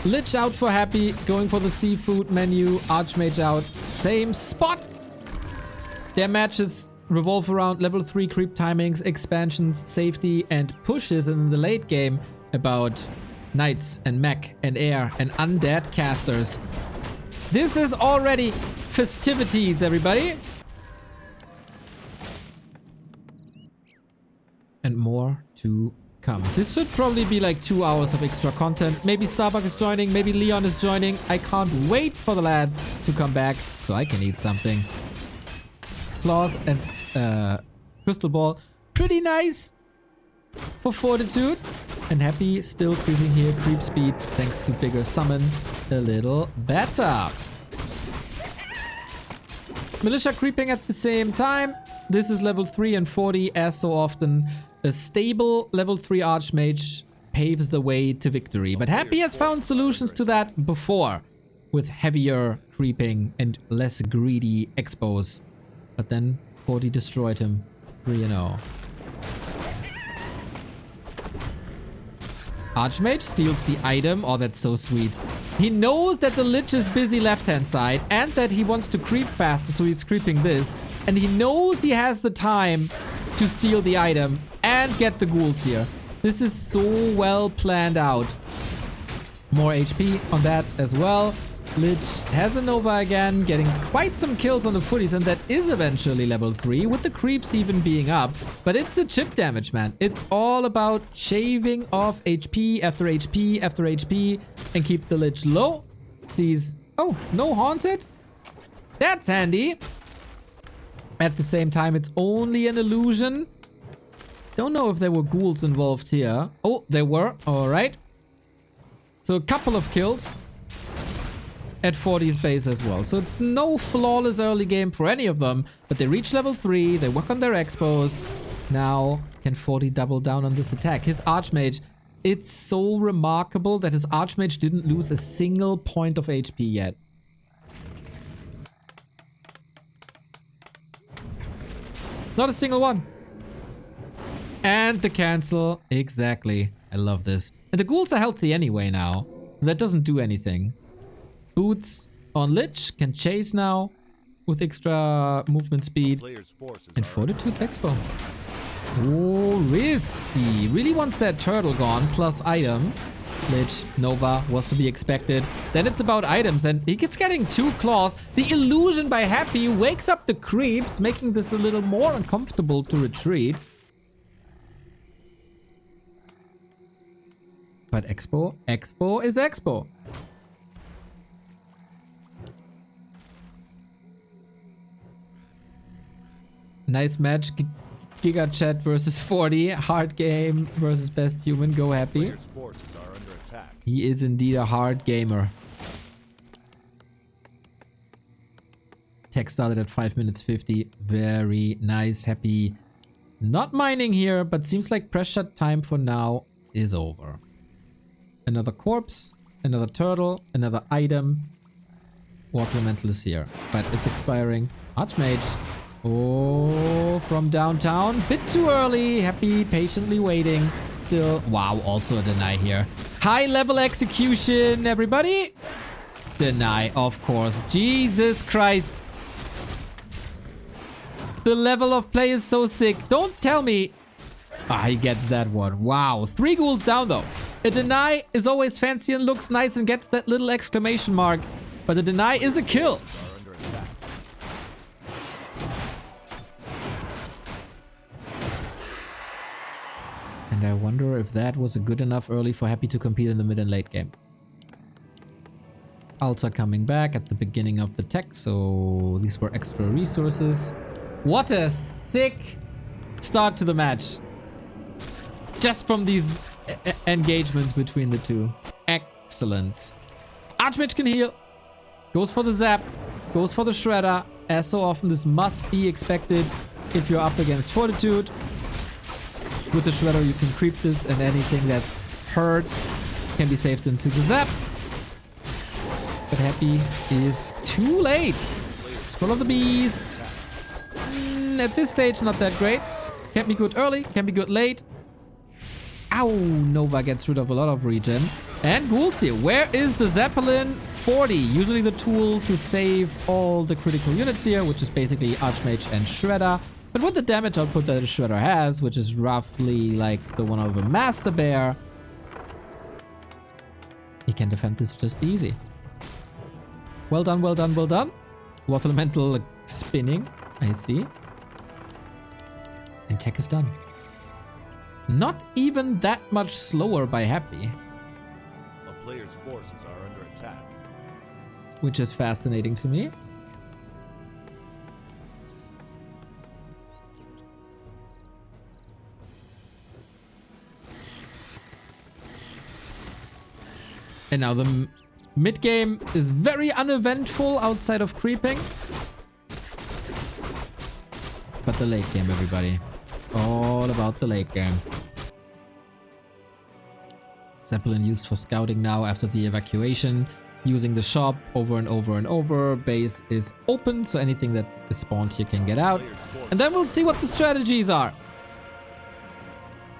Lich out for Happy, going for the seafood menu. Archmage out, same spot. Their matches revolve around level 3 creep timings, expansions, safety, and pushes in the late game about knights and mech and air and undead casters. This is already festivities, everybody. And more to come. This should probably be like 2 hours of extra content. Maybe Starbuck is joining, maybe Leon is joining. I can't wait for the lads to come back so I can eat something. Claws and Crystal Ball. Pretty nice for Fortitude. And Happy still creeping here. Creep speed thanks to bigger summon. A little better. Militia creeping at the same time. This is level 3 and 40 as so often. A stable level 3 Archmage paves the way to victory. But Happy has found solutions to that before. With heavier creeping and less greedy expos. But then 40 destroyed him. 3-0. Archmage steals the item. Oh, that's so sweet. He knows that the Lich is busy left-hand side and that he wants to creep faster, so he's creeping this. And he knows he has the time to steal the item and get the ghouls here. This is so well planned out. More HP on that as well. Lich has a Nova again, getting quite some kills on the footies, and that is eventually level 3, with the creeps even being up. But it's a chip damage, man. It's all about shaving off HP after HP after HP and keep the Lich low. Sees, oh, no haunted? That's handy. At the same time, it's only an illusion. Don't know if there were ghouls involved here. Oh, there were. All right. So a couple of kills at 40's base as well. So it's no flawless early game for any of them. But they reach level 3. They work on their expos. Now, can 40 double down on this attack? His Archmage. It's so remarkable that his Archmage didn't lose a single point of HP yet. Not a single one. And the cancel. Exactly. I love this. And the ghouls are healthy anyway now. That doesn't do anything. Boots on Lich can chase now with extra movement speed. And Fortitude's Expo. Oh, risky. Really wants that turtle gone plus item. Lich, Nova was to be expected. Then it's about items and he gets getting 2 claws. The illusion by Happy wakes up the creeps, making this a little more uncomfortable to retreat. But Expo is Expo. Nice match. Giga Chat versus 40. Hard game versus best human. Go Happy. He is indeed a hard gamer. Tech started at 5 minutes 50. Very nice. Happy. Not mining here, but seems like pressure time for now is over. Another corpse. Another turtle. Another item. Water Elemental is here. But it's expiring. Archmage. Oh, from downtown. Bit too early. Happy, patiently waiting. Still, wow, also a deny here. High level execution, everybody. Deny, of course. Jesus Christ. The level of play is so sick. Don't tell me. Ah, he gets that one. Wow. 3 ghouls down, though. A deny is always fancy and looks nice and gets that little exclamation mark. But a deny is a kill. And I wonder if that was a good enough early for Happy to compete in the mid and late game. Alta coming back at the beginning of the tech, so these were extra resources. What a sick start to the match. Just from these engagements between the two. Excellent. Archmage can heal. Goes for the zap. Goes for the shredder. As so often, this must be expected if you're up against Fortitude. With the shredder, you can creep this, and anything that's hurt can be saved into the zap. But Happy is too late. Scroll of the Beast. At this stage, not that great. Can be good early, can be good late. Ow! Nova gets rid of a lot of regen. And Ghouls here. Where is the Zeppelin? 40. Usually the tool to save all the critical units here, which is basically Archmage and Shredder. But with the damage output that a Shredder has, which is roughly like the one of a Master Bear, he can defend this just easy. Well done, well done, well done. Water Elemental spinning. I see. And tech is done. Not even that much slower by Happy. A player's forces are under attack. Which is fascinating to me. And now the mid game is very uneventful outside of creeping. But the late game, everybody. It's all about the late game. Zeppelin used for scouting now after the evacuation. Using the shop over and over and over. Base is open, so anything that is spawned here can get out. And then we'll see what the strategies are.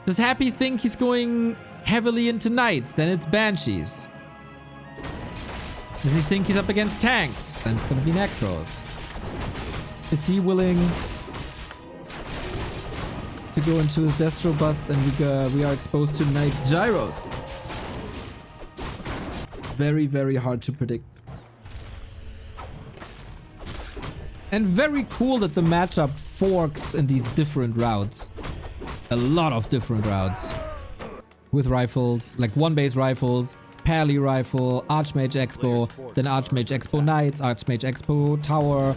Does Happy think he's going heavily into knights? Then it's banshees. Does he think he's up against tanks? Then it's going to be necros. Is he willing to go into his Destro bust and we are exposed to knights gyros? Very, very hard to predict. And very cool that the matchup forks in these different routes. A lot of different routes. With rifles, like one base rifles, Pally rifle, Archmage Expo, then Archmage Expo Knights, Archmage Expo Tower,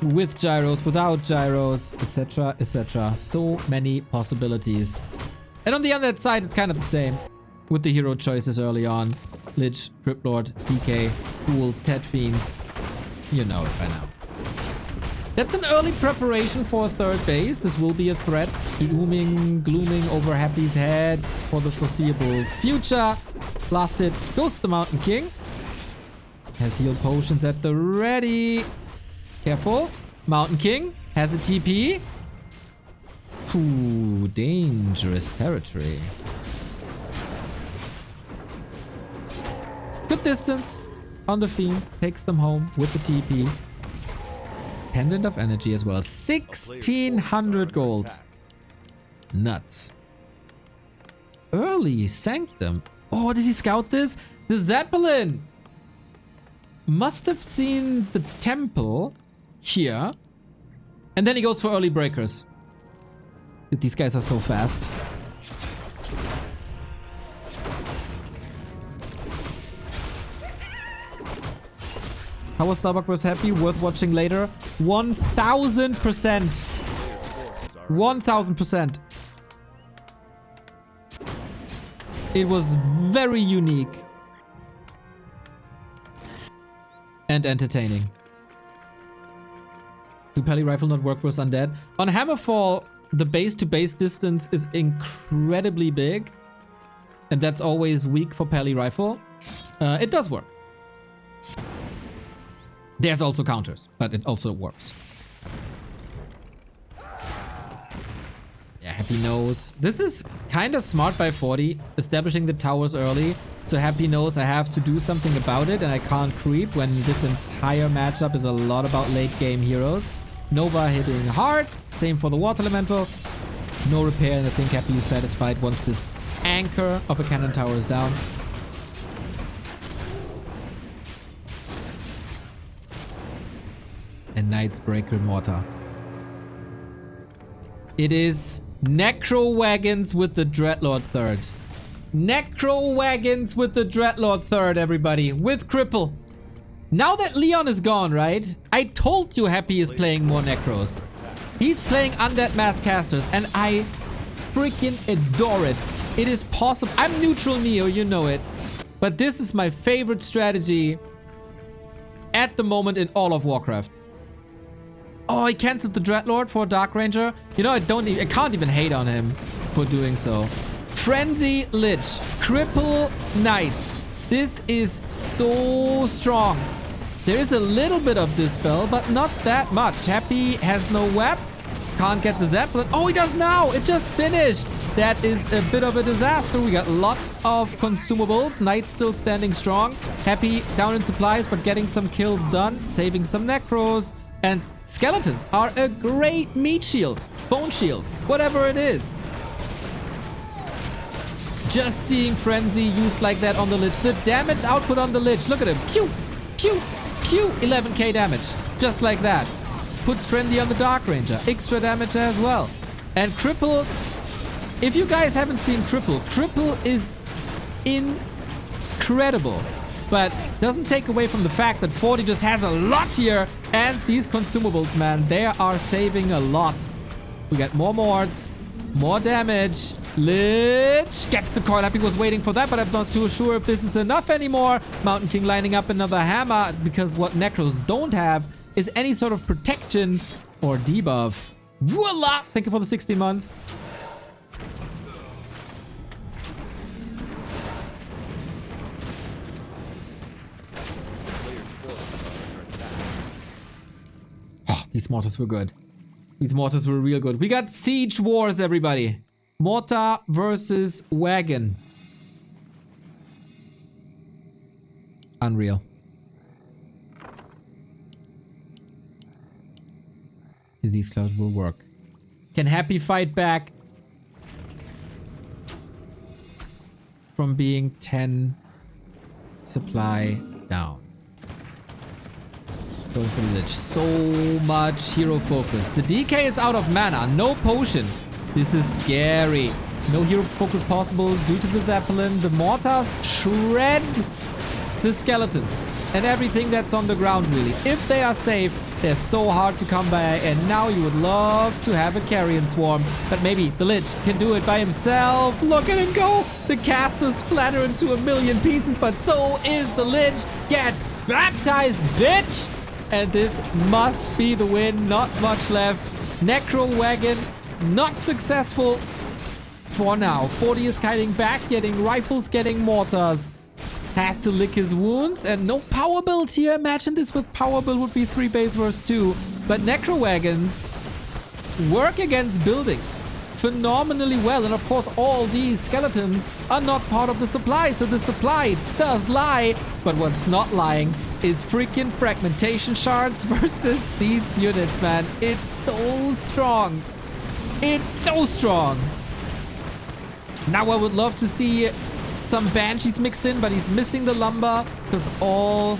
with gyros, without gyros, etc, etc. So many possibilities. And on the other side, it's kind of the same. With the hero choices early on. Lich, Crypt Lord, DK, Ghouls, Ted Fiends. You know it by now. That's an early preparation for a third base. This will be a threat glooming over Happy's head for the foreseeable future. Blast it. Goes to the Mountain King. Has heal potions at the ready. Careful. Mountain King has a TP. Ooh, dangerous territory. Good distance on the Fiends. Takes them home with the TP. Pendant of Energy as well. 1600 gold. Nuts. Early Sanctum. Oh, did he scout this? The Zeppelin must have seen the temple here. And then he goes for early breakers. These guys are so fast. How was Starbuck vs Happy? Worth watching later. 1000%. 1000%. It was very unique. And entertaining. Do Pally Rifle not work versus Undead? On Hammerfall, the base-to-base distance is incredibly big. And that's always weak for Pally Rifle. It does work. There's also counters, but it also works. Yeah, Happy knows. This is kind of smart by 40, establishing the towers early. So Happy knows I have to do something about it and I can't creep when this entire matchup is a lot about late game heroes. Nova hitting hard. Same for the Water Elemental. No repair, and I think Happy is satisfied once this anchor of a cannon tower is down. And Knight's Breaker Mortar. It is Necro Wagons with the Dreadlord third. Necro Wagons with the Dreadlord third, everybody. With Cripple. Now that Leon is gone, right? I told you Happy is playing more Necros. He's playing Undead Mass Casters, and I freaking adore it. It is possible. I'm neutral Neo, you know it. But this is my favorite strategy at the moment in all of Warcraft. Oh, he cancelled the Dreadlord for Dark Ranger. You know, I can't even hate on him for doing so. Frenzy Lich. Cripple Knights. This is so strong. There is a little bit of Dispel, but not that much. Happy has no web. Can't get the Zeppelin. Oh, he does now. It just finished. that is a bit of a disaster. We got lots of consumables. Knights still standing strong. Happy down in supplies, but getting some kills done. Saving some necros. And skeletons are a great meat shield. Bone shield. Whatever it is. Just seeing Frenzy used like that on the Lich. The damage output on the Lich. Look at him. Pew! Pew! Pew! 11k damage. Just like that. Puts Frenzy on the Dark Ranger. Extra damage as well. And Cripple... If you guys haven't seen Cripple, Cripple is incredible. But doesn't take away from the fact that 40 just has a lot here. And these consumables, man, they are saving a lot. We got more morts, more damage. Lich gets the coil up. He was waiting for that, but I'm not too sure if this is enough anymore. Mountain King lining up another hammer, because what Necros don't have is any sort of protection or debuff. Voila! Thank you for the 60 months. Oh, these mortars were good. These mortars were real good. We got siege wars, everybody. Mortar versus wagon. Unreal. Disease Cloud will work. Can Happy fight back from being 10 supply down? Going for the Lich. So much hero focus. The DK is out of mana. No potion. This is scary. No hero focus possible due to the Zeppelin. The mortars shred the skeletons and everything that's on the ground, really. If they are safe, they're so hard to come by. And now you would love to have a carrion swarm. But maybe the Lich can do it by himself. Look at him go. The casters splatter into a million pieces, but so is the Lich. Get baptized, bitch! And this must be the win. Not much left. Necro Wagon, not successful for now. 40 is kiting back, getting rifles, getting mortars. Has to lick his wounds and no power build here. Imagine this with power build would be 3 base versus 2. But Necro Wagons work against buildings phenomenally well. And of course, all these skeletons are not part of the supply. So the supply does lie. But what's not lying is freaking fragmentation shards versus these units, man. It's so strong. It's so strong. Now I would love to see some Banshees mixed in, but he's missing the lumber because all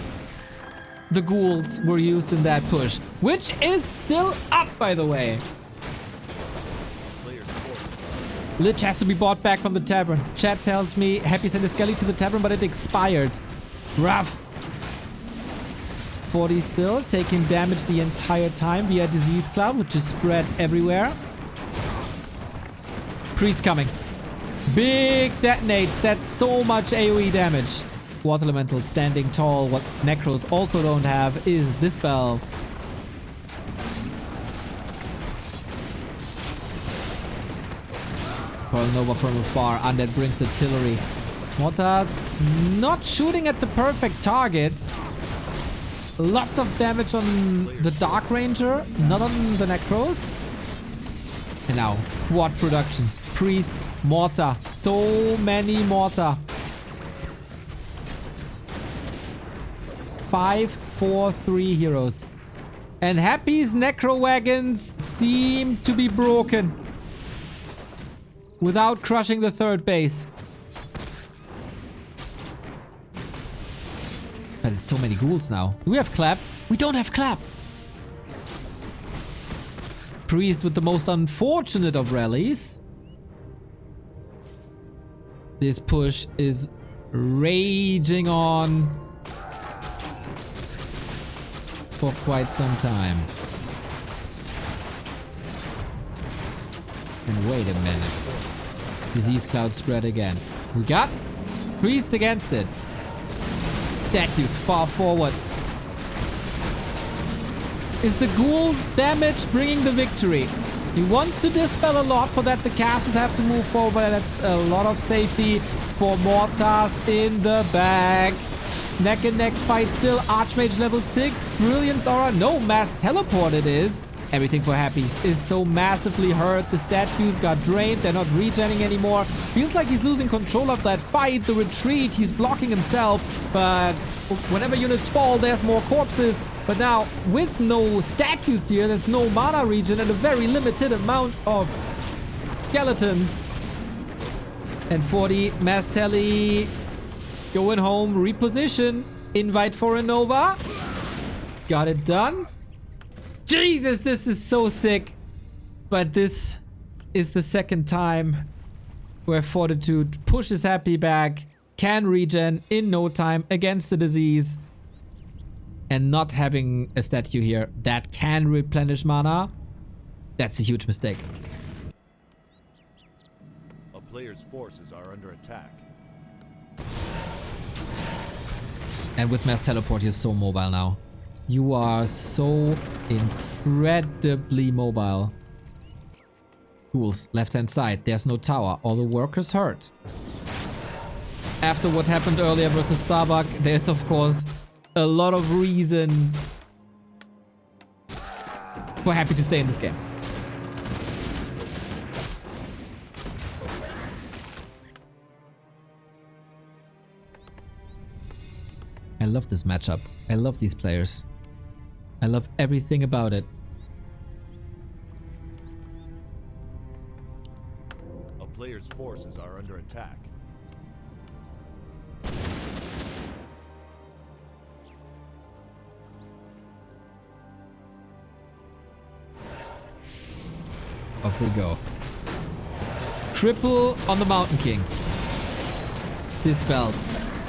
the ghouls were used in that push, which is still up, by the way. Lich has to be bought back from the tavern. Chat tells me Happy sent a skelly to the tavern, but it expired. Rough. 40 still taking damage the entire time via Disease Cloud, which is spread everywhere. Priest coming. Big detonates. That's so much AoE damage. Water Elemental standing tall. What Necros also don't have is Dispel. Coil Nova from afar. Undead brings artillery. Mortars not shooting at the perfect targets. Lots of damage on the Dark Ranger, not on the Necros. And now, quad production. Priest, mortar. So many mortar. 5, 4, 3 heroes. And Happy's Necro Wagons seem to be broken. Without crushing the third base. But it's so many ghouls now. Do we have clap? We don't have clap. Priest with the most unfortunate of rallies. This push is raging on for quite some time. And wait a minute. Disease Cloud spread again. We got Priest against it. Statues far forward. Is the ghoul damage bringing the victory? He wants to dispel a lot. For that, the casters have to move forward. That's a lot of safety for mortars in the bag. Neck and neck fight still. Archmage level 6. Brilliance aura. No mass teleport it is. Everything for Happy is so massively hurt. The statues got drained. They're not regenning anymore. Feels like he's losing control of that fight. The retreat, he's blocking himself. But whenever units fall, there's more corpses. But now, with no statues here, there's no mana regen and a very limited amount of skeletons. And 40, Mastelli going home, reposition, invite for a Nova. Got it done. Jesus, this is so sick. But this is the second time where Fortitude pushes Happy back, can regen in no time against the disease. And not having a statue here that can replenish mana, that's a huge mistake. A player's forces are under attack. And with mass teleport, you're so mobile now. You are so incredibly mobile. Tools, left-hand side. There's no tower. All the workers hurt. After what happened earlier versus Starbuck, there's of course a lot of reason for Happy to stay in this game. I love this matchup. I love these players. I love everything about it. A player's forces are under attack. Off we go. Triple on the Mountain King. Dispelled.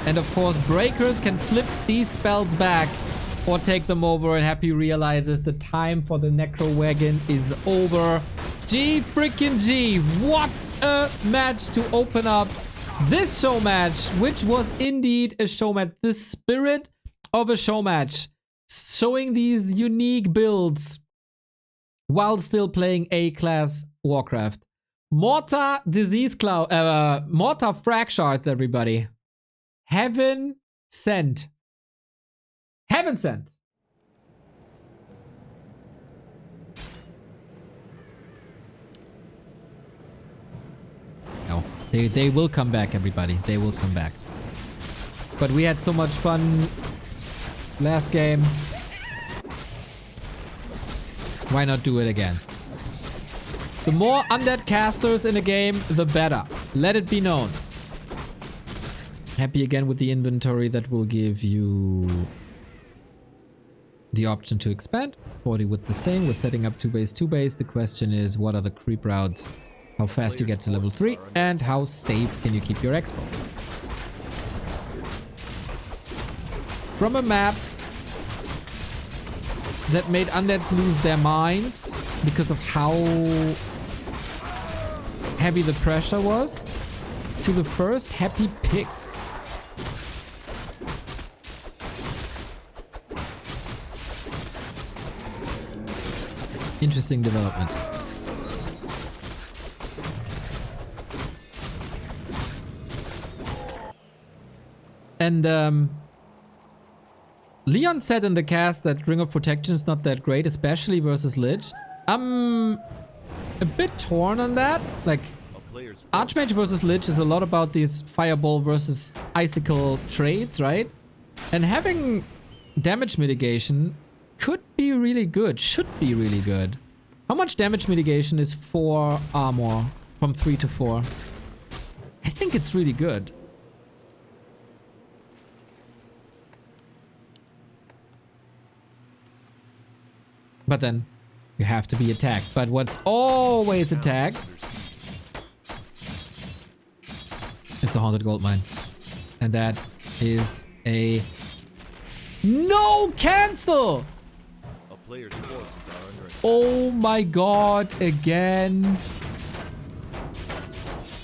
And of course, breakers can flip these spells back or take them over, and Happy realizes the time for the Necro Wagon is over. G freaking G. What a match to open up this show match, which was indeed a show match. The spirit of a show match. Showing these unique builds while still playing A-class Warcraft. Mortar Disease Cloud, Mortar Frag Shards, everybody. Heaven sent. Heaven sent. No, they will come back, everybody. They will come back. But we had so much fun last game. Why not do it again? The more undead casters in a game, the better. Let it be known. Happy again with the inventory that will give you the option to expand. 40 with the same. We're setting up 2 base, 2 base. The question is, what are the creep routes? How fast you get to level 3? And how safe can you keep your expo? From a map that made undeads lose their minds because of how heavy the pressure was, to the first Happy pick. Interesting development. And Leon said in the cast that Ring of Protection is not that great, especially versus Lich. I'm a bit torn on that. Like, Archmage versus Lich is a lot about these Fireball versus Icicle trades, right? And having damage mitigation could be really good, should be really good. How much damage mitigation is 4 armor from 3 to 4? I think it's really good. But then you have to be attacked. But what's always attacked is the Haunted Goldmine. And that is a no cancel! A player's forces are under attack. Oh my god, again.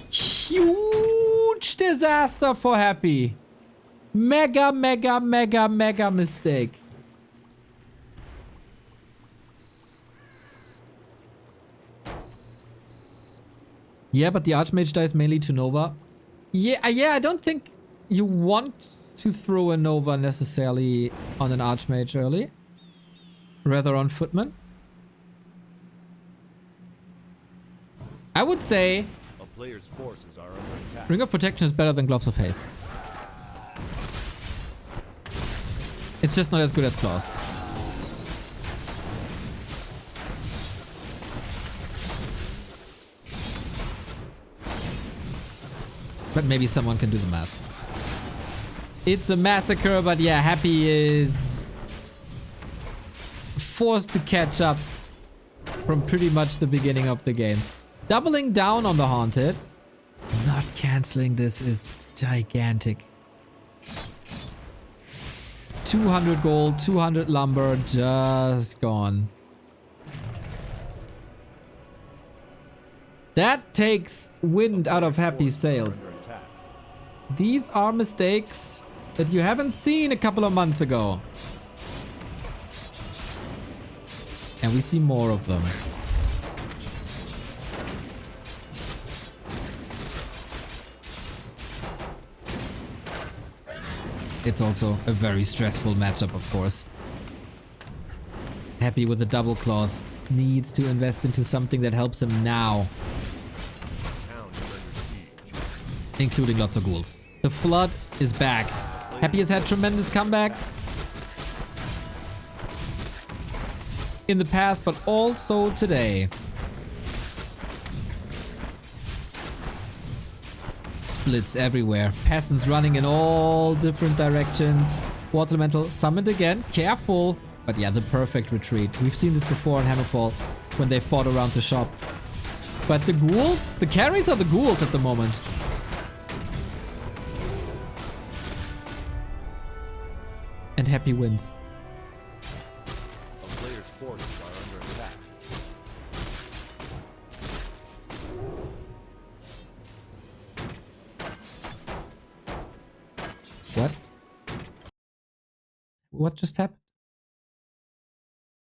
Huge disaster for Happy. Mega, mega, mega, mega mistake. Yeah, but the Archmage dies mainly to Nova. Yeah, I don't think you want to throw a Nova necessarily on an Archmage early. Rather on Footman. I would say A player's forces are under attack. Ring of Protection is better than Gloves of Haste. It's just not as good as Claws. But maybe someone can do the math. It's a massacre, but yeah, Happy is forced to catch up from pretty much the beginning of the game. Doubling down on the Haunted. Not canceling this is gigantic. 200 gold, 200 lumber, just gone. That takes wind out of Happy's sails. These are mistakes that you haven't seen a couple of months ago. And we see more of them. It's also a very stressful matchup, of course. Happy with the double claws. Needs to invest into something that helps him now. Including lots of ghouls. The Flood is back. Happy has had tremendous comebacks in the past, but also today. Splits everywhere. Peasants running in all different directions. Water Elemental summoned again. Careful. But yeah, the perfect retreat. We've seen this before in Hammerfall when they fought around the shop. But the ghouls? The carries are the ghouls at the moment. And Happy wins. A player's forces are under attack. What? What just happened?